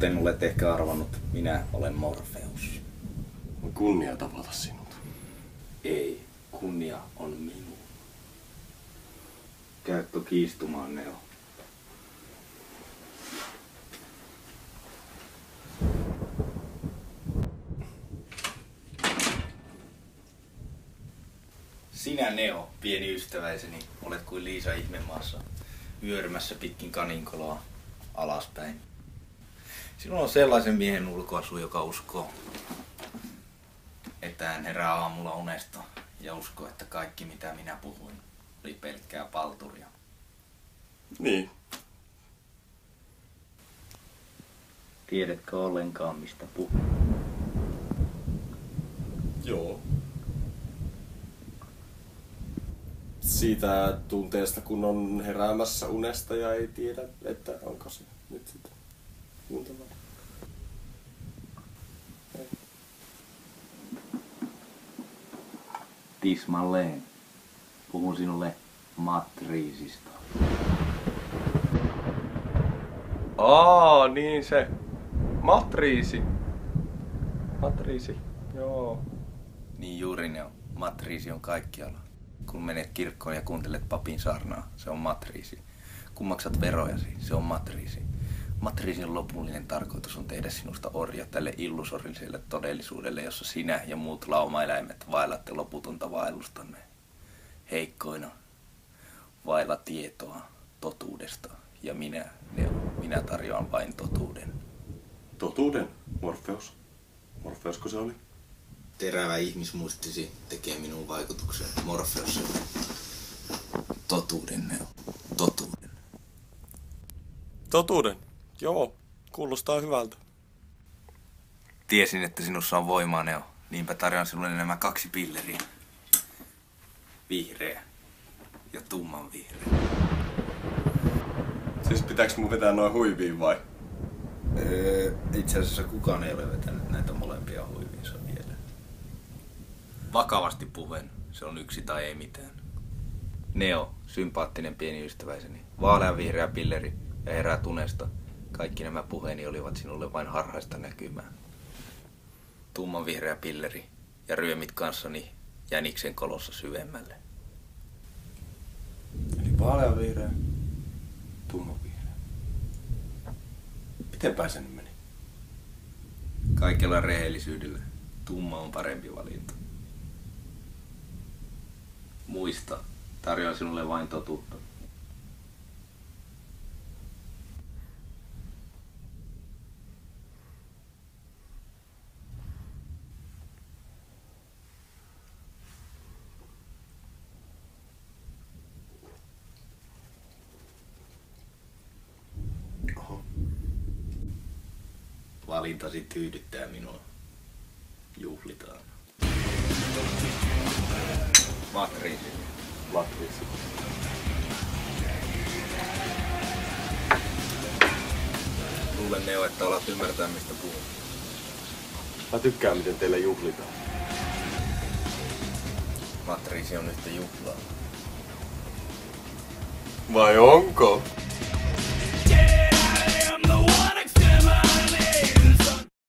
Kuten olet ehkä arvannut, minä olen Morpheus. On kunnia tavata sinut. Ei, kunnia on minun. Käytkö kiistumaan, Neo? Sinä, Neo, pieni ystäväiseni, olet kuin Liisa ihmemaassa, vyörymässä pitkin kaninkoloa alaspäin. Sinulla on sellaisen miehen ulkoasu, joka uskoo, että hän herää aamulla unesta ja uskoo, että kaikki mitä minä puhuin oli pelkkää palturia. Niin. Tiedätkö ollenkaan mistä puhun? Joo. Siitä tunteesta, kun on heräämässä unesta ja ei tiedä, että onko se nyt sitten kuuntavaa. Tismalleen. Puhun sinulle matriisista. Niin se. Matriisi. Matriisi, joo. Niin juuri, Neo. Matriisi on kaikkialla. Kun menet kirkkoon ja kuuntelet papin saarnaa, se on matriisi. Kun maksat verojasi, se on matriisi. Matriisin lopullinen tarkoitus on tehdä sinusta orja tälle illusoriselle todellisuudelle, jossa sinä ja muut laumaeläimet vaellatte loputonta vaellustanne. Heikkoina, vailla tietoa totuudesta. Ja minä tarjoan vain totuuden. Totuuden, Morpheus. Morpheusko se oli? Terävä ihmismuistisi tekee minun vaikutuksen. Morpheus. Totuuden, Neo. Totuuden. Totuuden? Joo, kuulostaa hyvältä. Tiesin, että sinussa on voimaa, Neo. Niinpä tarjoan sinulle nämä 2 pilleriä. Vihreä ja tumman vihreä. Siis pitääkö mun vetää noin huiviin vai? Itse asiassa kukaan ei ole vetänyt näitä molempia huiviinsa vielä. Vakavasti puheen, se on yksi tai ei mitään. Neo, sympaattinen pieni ystäväiseni, vaaleanvihreä pilleri ja heräät unesta. Kaikki nämä puheeni olivat sinulle vain harhaista näkymää. Tumman vihreä pilleri ja ryömit kanssani jäniksen kolossa syvemmälle. Eli vaaleanvihreä, tummanvihreä. Mitenpä se nyt meni? Kaikella rehellisyydellä tumma on parempi valinta. Muista, tarjoan sinulle vain totuutta. Oho. Valintasi tyydyttää minua. Juhlitaan. Matriisi. Matriisi. Luulen, Neo, että alat ymmärtää mistä puhun. Mä tykkään miten teille juhlitaan. Matriisi on yhtä juhlaa. Vai onko?